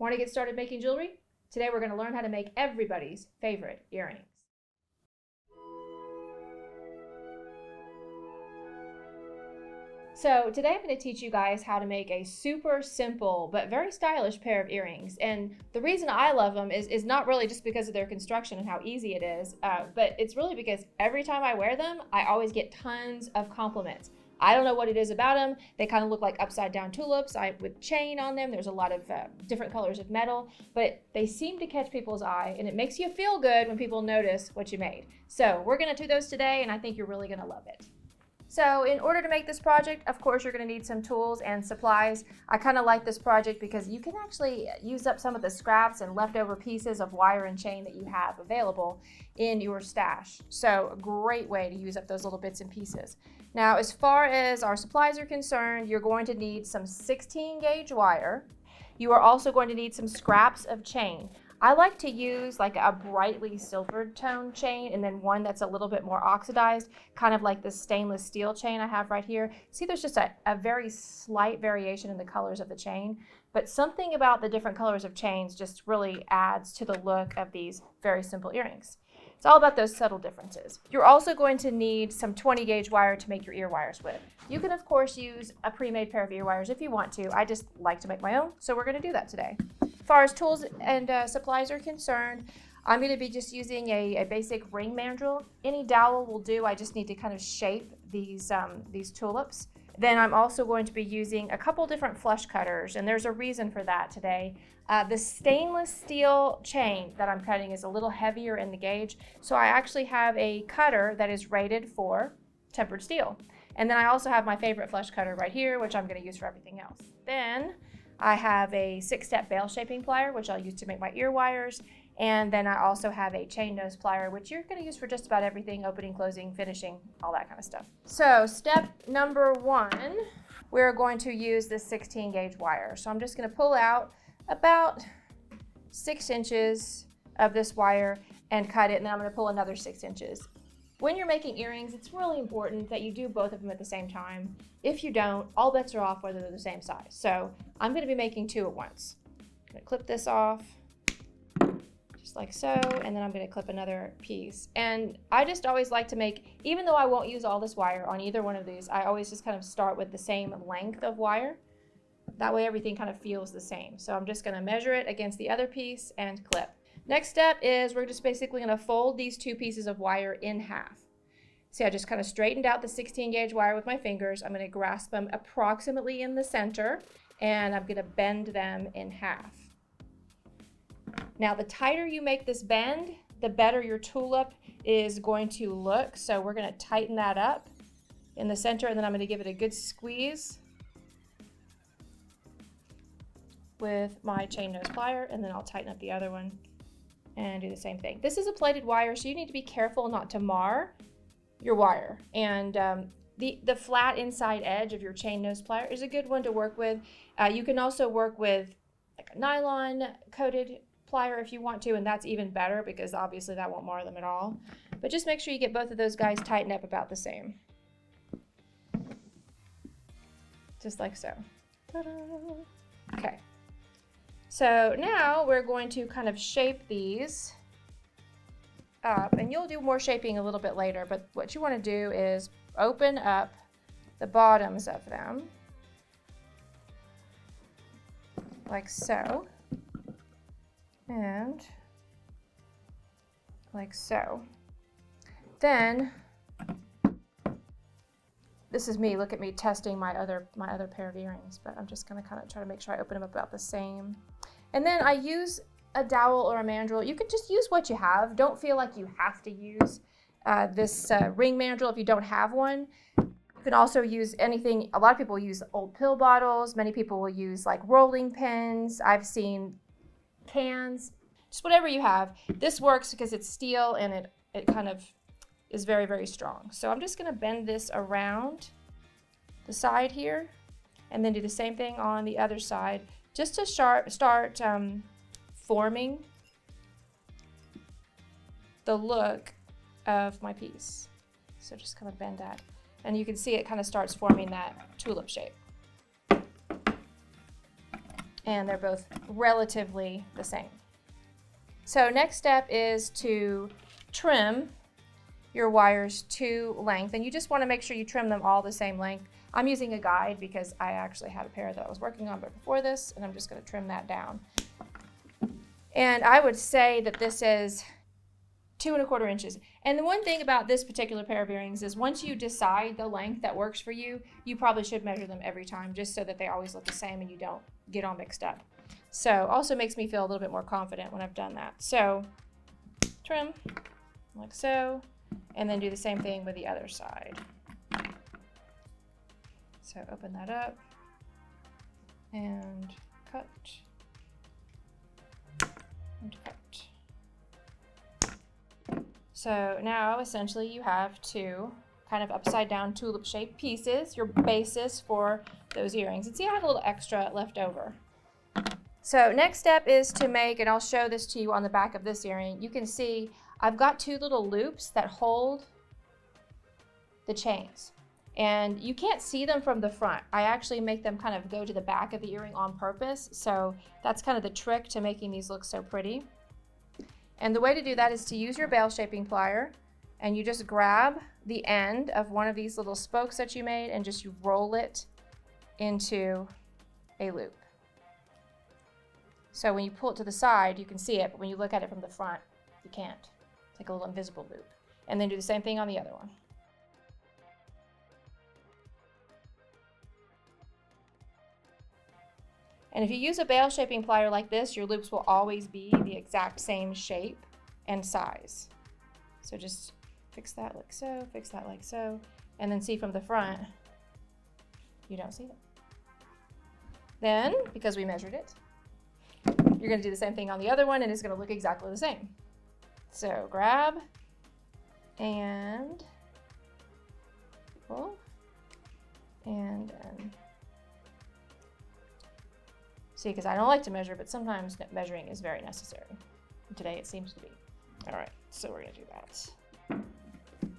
Want to get started making jewelry? Today we're going to learn how to make everybody's favorite earrings. So today I'm going to teach you guys how to make a super simple but very stylish pair of earrings. And the reason I love them is not really just because of their construction and how easy it is, but it's really because every time I wear them, I always get tons of compliments. I don't know what it is about them. They kind of look like upside down tulips with chain on them. There's a lot of different colors of metal, but they seem to catch people's eye, and it makes you feel good when people notice what you made. So we're going to do those today, and I think you're really going to love it. So in order to make this project, of course, you're going to need some tools and supplies. I kind of like this project because you can actually use up some of the scraps and leftover pieces of wire and chain that you have available in your stash. So a great way to use up those little bits and pieces. Now, as far as our supplies are concerned, you're going to need some 16 gauge wire. You are also going to need some scraps of chain. I like to use like a brightly silvered tone chain and then one that's a little bit more oxidized, kind of like this stainless steel chain I have right here. See, there's just a very slight variation in the colors of the chain, but something about the different colors of chains just really adds to the look of these very simple earrings. It's all about those subtle differences. You're also going to need some 20 gauge wire to make your ear wires with. You can of course use a pre-made pair of ear wires if you want to. I just like to make my own, so we're going to do that today. As far as tools and supplies are concerned, I'm going to be just using a basic ring mandrel. Any dowel will do. I just need to kind of shape these tulips. Then I'm also going to be using a couple different flush cutters, and there's a reason for that today. The stainless steel chain that I'm cutting is a little heavier in the gauge, so I actually have a cutter that is rated for tempered steel. And then I also have my favorite flush cutter right here, which I'm going to use for everything else. Then I have a 6-step bail shaping plier, which I'll use to make my ear wires. And then I also have a chain nose plier, which you're going to use for just about everything, opening, closing, finishing, all that kind of stuff. So step number 1, we're going to use this 16 gauge wire. So I'm just going to pull out about 6 inches of this wire and cut it, and then I'm going to pull another 6 inches. When you're making earrings, it's really important that you do both of them at the same time. If you don't, all bets are off whether they're the same size. So I'm going to be making 2 at once. I'm going to clip this off just like so, and then I'm going to clip another piece. And I just always like to make, even though I won't use all this wire on either one of these, I always just kind of start with the same length of wire. That way everything kind of feels the same. So I'm just going to measure it against the other piece and clip. Next step is we're just basically going to fold these 2 pieces of wire in half. See, I just kind of straightened out the 16 gauge wire with my fingers. I'm going to grasp them approximately in the center, and I'm going to bend them in half. Now, the tighter you make this bend, the better your tulip is going to look. So we're going to tighten that up in the center, and then I'm going to give it a good squeeze with my chain nose plier, and then I'll tighten up the other one and do the same thing. This is a plated wire, so you need to be careful not to mar your wire. And the flat inside edge of your chain nose plier is a good one to work with. You can also work with like a nylon coated plier if you want to, and that's even better because obviously that won't mar them at all. But just make sure you get both of those guys tightened up about the same. Just like so. Ta-da! Okay. So now we're going to kind of shape these up, and you'll do more shaping a little bit later, but what you want to do is open up the bottoms of them like so, and like so. Then this is me, look at me testing my other pair of earrings, but I'm just going to kind of try to make sure I open them up about the same. And then I use a dowel or a mandrel. You can just use what you have. Don't feel like you have to use this ring mandrel if you don't have one. You can also use anything. A lot of people use old pill bottles. Many people will use like rolling pins. I've seen cans, just whatever you have. This works because it's steel and it kind of is very, very strong. So I'm just going to bend this around the side here and then do the same thing on the other side just to start forming the look of my piece. So just kind of bend that. And you can see it kind of starts forming that tulip shape. and they're both relatively the same. So next step is to trim your wires to length, and you just want to make sure you trim them all the same length. I'm using a guide because I actually had a pair that I was working on before this, and I'm just going to trim that down. And I would say that this is 2¼ inches. And the one thing about this particular pair of earrings is once you decide the length that works for you, you probably should measure them every time just so that they always look the same and you don't get all mixed up. So also makes me feel a little bit more confident when I've done that. So trim like so, and then do the same thing with the other side. So open that up and cut and cut. So now essentially you have two kind of upside down tulip shaped pieces, your basis for those earrings. And see, I have a little extra left over. So next step is to make, and I'll show this to you on the back of this earring, you can see I've got two little loops that hold the chains. And you can't see them from the front. I actually make them kind of go to the back of the earring on purpose. So that's kind of the trick to making these look so pretty. And the way to do that is to use your bail shaping plier, and you just grab the end of one of these little spokes that you made and just you roll it into a loop. So when you pull it to the side, you can see it, but when you look at it from the front, you can't. It's like a little invisible loop. And then do the same thing on the other one. And if you use a bail shaping plier like this, your loops will always be the exact same shape and size. So just fix that like so, fix that like so, and then see from the front, you don't see it. Then, because we measured it, you're going to do the same thing on the other one, and it's going to look exactly the same. So grab and pull and see, because I don't like to measure, but sometimes measuring is very necessary. And today it seems to be. All right, so we're going to do that.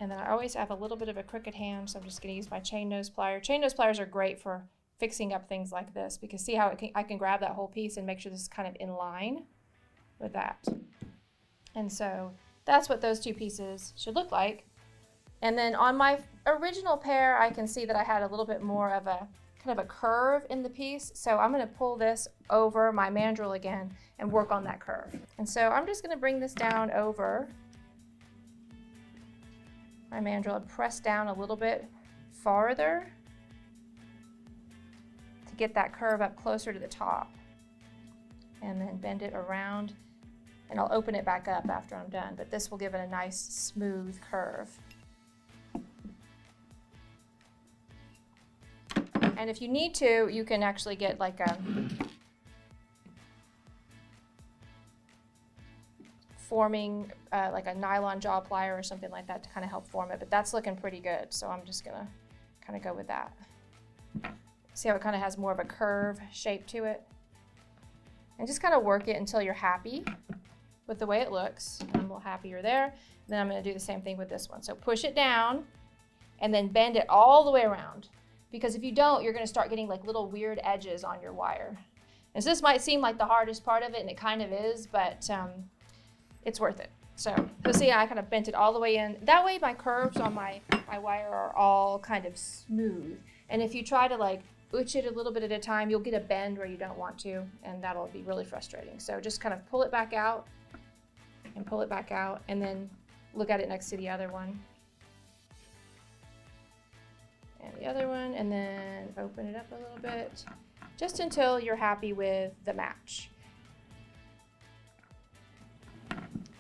And then I always have a little bit of a crooked hand, so I'm just going to use my chain nose plier. Chain nose pliers are great for fixing up things like this, because see how I can grab that whole piece and make sure this is kind of in line with that. And so that's what those two pieces should look like. And then on my original pair, I can see that I had a little bit more of a kind of a curve in the piece. So I'm going to pull this over my mandrel again and work on that curve. And so I'm just going to bring this down over my mandrel and press down a little bit farther to get that curve up closer to the top. And then bend it around, and I'll open it back up after I'm done, but this will give it a nice smooth curve. And if you need to, you can actually get like a forming, like a nylon jaw plier or something like that to kind of help form it, but that's looking pretty good. So I'm just gonna kind of go with that. See how it kind of has more of a curve shape to it? And just kind of work it until you're happy with the way it looks. I'm a little happier there. Then I'm gonna do the same thing with this one. So push it down and then bend it all the way around. Because if you don't, you're going to start getting like little weird edges on your wire. And so this might seem like the hardest part of it, and it kind of is, but it's worth it. So you'll see I kind of bent it all the way in. That way my curves on my wire are all kind of smooth. And if you try to like butch it a little bit at a time, you'll get a bend where you don't want to, and that'll be really frustrating. So just kind of pull it back out and pull it back out, and then look at it next to the other one. And the other one, and then open it up a little bit, just until you're happy with the match.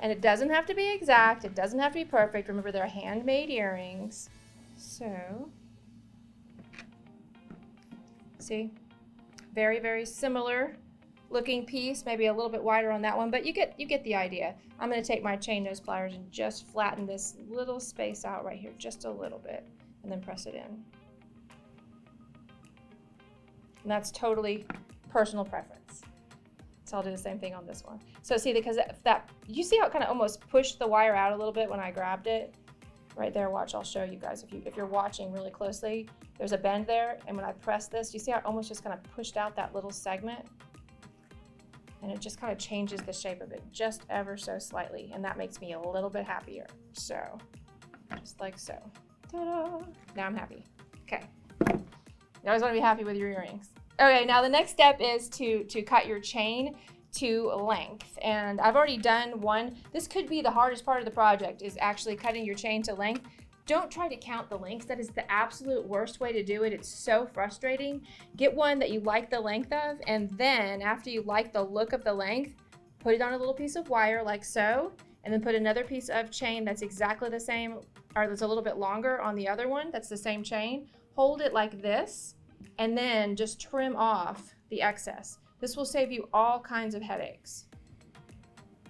And it doesn't have to be exact, it doesn't have to be perfect. Remember, they're handmade earrings. So, see, very, very similar looking piece, maybe a little bit wider on that one, but you get the idea. I'm going to take my chain nose pliers and just flatten this little space out right here, just a little bit, and then press it in. And that's totally personal preference. So I'll do the same thing on this one. So see, because that you see how it kind of almost pushed the wire out a little bit when I grabbed it? Right there, watch, I'll show you guys. If you're watching really closely, there's a bend there, and when I press this, you see how it almost just kind of pushed out that little segment? And it just kind of changes the shape of it just ever so slightly. And that makes me a little bit happier. So, just like so. Ta-da! Now I'm happy. Okay. You always want to be happy with your earrings. Okay, now the next step is to cut your chain to length. And I've already done one. This could be the hardest part of the project, is actually cutting your chain to length. Don't try to count the lengths. That is the absolute worst way to do it. It's so frustrating. Get one that you like the length of, and then after you like the look of the length, put it on a little piece of wire like so, and then put another piece of chain that's exactly the same, or that's a little bit longer on the other one, that's the same chain. Hold it like this, and then just trim off the excess. This will save you all kinds of headaches.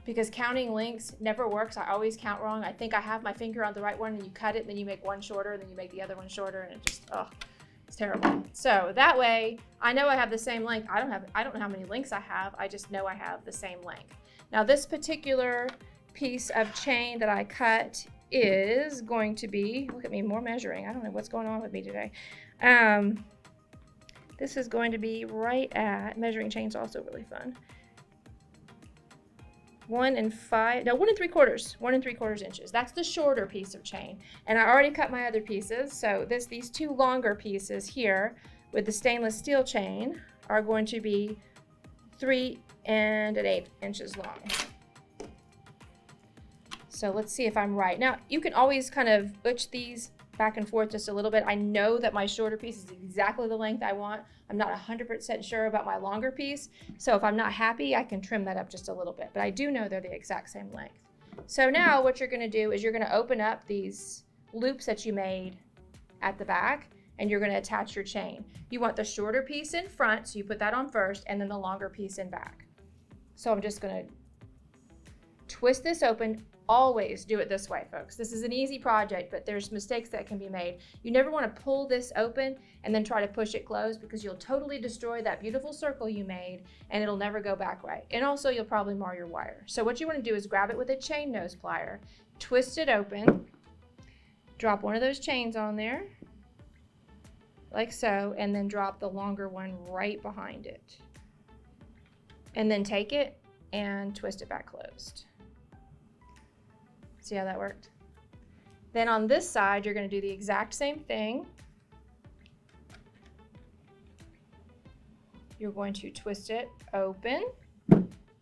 Because counting lengths never works. I always count wrong. I think I have my finger on the right one, and you cut it, and then you make one shorter, and then you make the other one shorter, and it just, oh, it's terrible. So that way, I know I have the same length. I don't know how many lengths I have. I just know I have the same length. Now this particular piece of chain that I cut is going to be, look at me, more measuring. I don't know what's going on with me today. This is going to be right at, measuring chain's also really fun. 1 3/4 inches. That's the shorter piece of chain. And I already cut my other pieces. So these two longer pieces here with the stainless steel chain are going to be 3 1/8 inches long. So let's see if I'm right. Now you can always kind of butch these back and forth just a little bit. I know that my shorter piece is exactly the length I want. I'm not 100% sure about my longer piece. So if I'm not happy, I can trim that up just a little bit, but I do know they're the exact same length. So now what you're gonna do is you're gonna open up these loops that you made at the back, and you're gonna attach your chain. You want the shorter piece in front, so you put that on first, and then the longer piece in back. So I'm just gonna twist this open. Always do it this way, folks. This is an easy project, but there's mistakes that can be made. You never want to pull this open and then try to push it closed, because you'll totally destroy that beautiful circle you made, and it'll never go back right. And also you'll probably mar your wire. So what you want to do is grab it with a chain nose plier, twist it open, drop one of those chains on there, like so, and then drop the longer one right behind it. And then take it and twist it back closed. See how that worked? Then on this side, you're going to do the exact same thing. You're going to twist it open,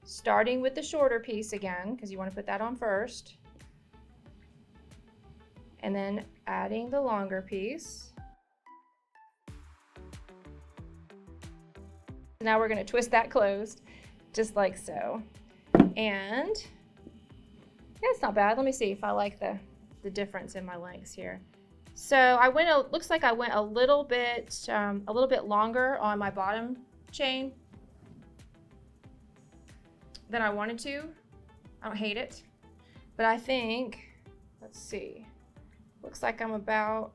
starting with the shorter piece again, because you want to put that on first. And then adding the longer piece. Now we're going to twist that closed, just like so. And yeah, it's not bad. Let me see if I like the difference in my lengths here. So looks like I went a little bit longer on my bottom chain than I wanted to. I don't hate it, but I think, let's see, looks like I'm about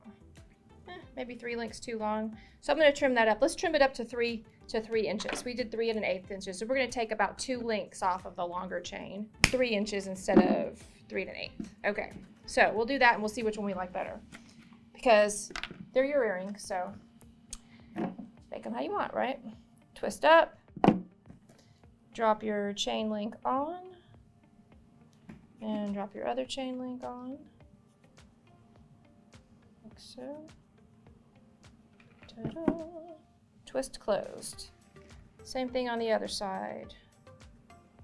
maybe 3 lengths too long. So I'm going to trim that up. Let's trim it up to 3 inches. We did 3 1/8 inches. So we're going to take about 2 lengths off of the longer chain, 3 inches instead of 3 1/8. Okay, so we'll do that, and we'll see which one we like better, because they're your earrings, so make them how you want, right? Twist up, drop your chain link on, and drop your other chain link on, like so. Ta-da. Twist closed. Same thing on the other side.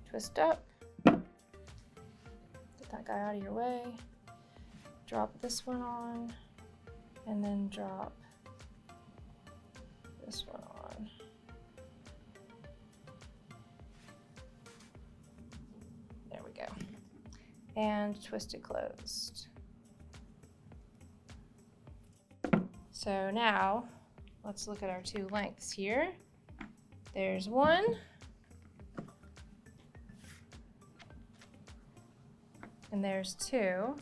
Twist up. Get that guy out of your way. Drop this one on, and then drop this one on. There we go. And twist it closed. So now, let's look at our 2 lengths here. There's one. And there's 2.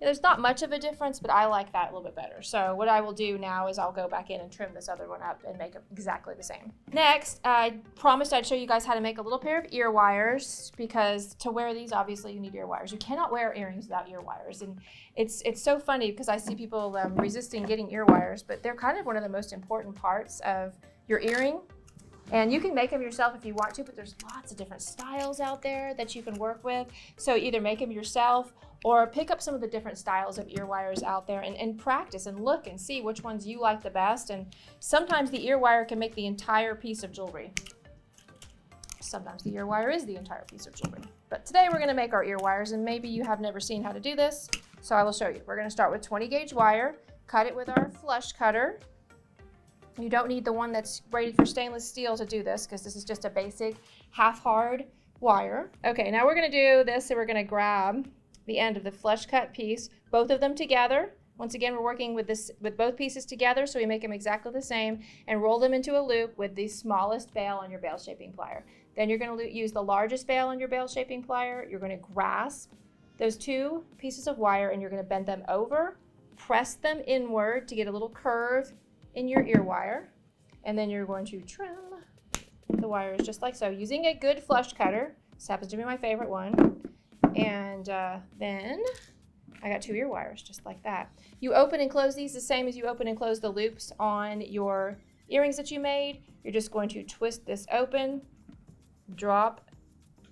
There's not much of a difference, but I like that a little bit better. So what I will do now is I'll go back in and trim this other one up and make it exactly the same. Next, I promised I'd show you guys how to make a little pair of ear wires, because to wear these, obviously you need ear wires. You cannot wear earrings without ear wires. And it's so funny because I see people resisting getting ear wires, but they're kind of one of the most important parts of your earring. And you can make them yourself if you want to, but there's lots of different styles out there that you can work with. So either make them yourself or pick up some of the different styles of ear wires out there and practice and look and see which ones you like the best. And sometimes the ear wire can make the entire piece of jewelry. Sometimes the ear wire is the entire piece of jewelry. But today we're gonna make our ear wires, and maybe you have never seen how to do this, so I will show you. We're gonna start with 20 gauge wire, cut it with our flush cutter. You don't need the one that's rated for stainless steel to do this, because this is just a basic half hard wire. Okay, now we're gonna do this, so we're gonna grab the end of the flush cut piece, both of them together. Once again, we're working with both pieces together, so we make them exactly the same, and roll them into a loop with the smallest bail on your bail shaping plier. Then you're going to use the largest bail on your bail shaping plier. You're going to grasp those two pieces of wire, and you're going to bend them over, press them inward to get a little curve in your ear wire, and then you're going to trim the wires just like so, using a good flush cutter. This happens to be my favorite one. And then I got 2 ear wires just like that. You open and close these the same as you open and close the loops on your earrings that you made. You're just going to twist this open, drop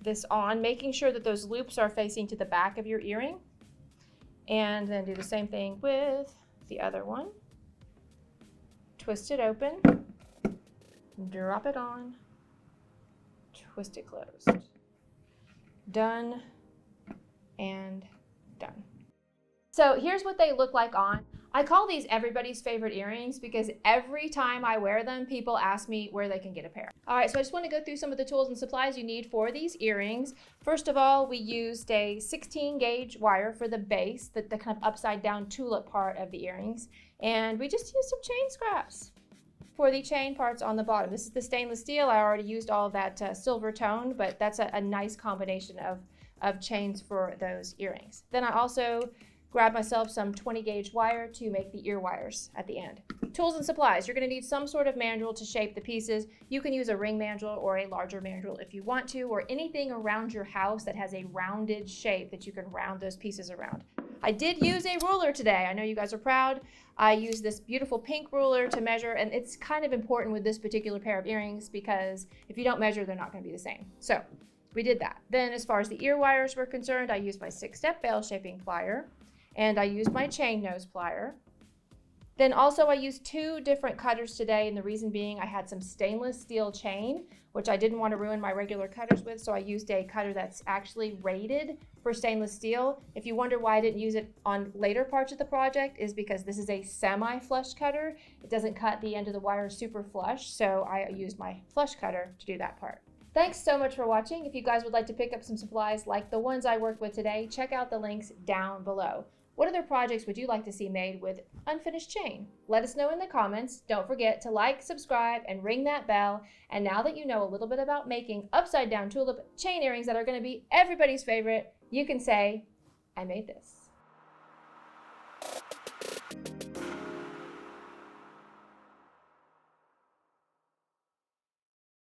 this on, making sure that those loops are facing to the back of your earring. And then do the same thing with the other one. Twist it open, drop it on, twist it closed. Done and done. So here's what they look like on. I call these everybody's favorite earrings because every time I wear them, people ask me where they can get a pair. All right, so I just want to go through some of the tools and supplies you need for these earrings. First of all, we used a 16 gauge wire for the base, the kind of upside down tulip part of the earrings. And we just used some chain scraps for the chain parts on the bottom. This is the stainless steel. I already used all of that silver tone, but that's a nice combination of chains for those earrings. Then I also grabbed myself some 20 gauge wire to make the ear wires at the end. Tools and supplies. You're going to need some sort of mandrel to shape the pieces. You can use a ring mandrel or a larger mandrel if you want to, or anything around your house that has a rounded shape that you can round those pieces around. I did use a ruler today. I know you guys are proud. I used this beautiful pink ruler to measure, and it's kind of important with this particular pair of earrings because if you don't measure, they're not going to be the same. So we did that. Then as far as the ear wires were concerned, I used my 6-step bail shaping plier, and I used my chain nose plier. Then also I used 2 different cutters today, and the reason being I had some stainless steel chain, which I didn't want to ruin my regular cutters with, so I used a cutter that's actually rated for stainless steel. If you wonder why I didn't use it on later parts of the project, is because this is a semi-flush cutter. It doesn't cut the end of the wire super flush, so I used my flush cutter to do that part. Thanks so much for watching. If you guys would like to pick up some supplies like the ones I worked with today, check out the links down below. What other projects would you like to see made with unfinished chain? Let us know in the comments. Don't forget to like, subscribe, and ring that bell. And now that you know a little bit about making upside down tulip chain earrings that are going to be everybody's favorite, you can say, I made this.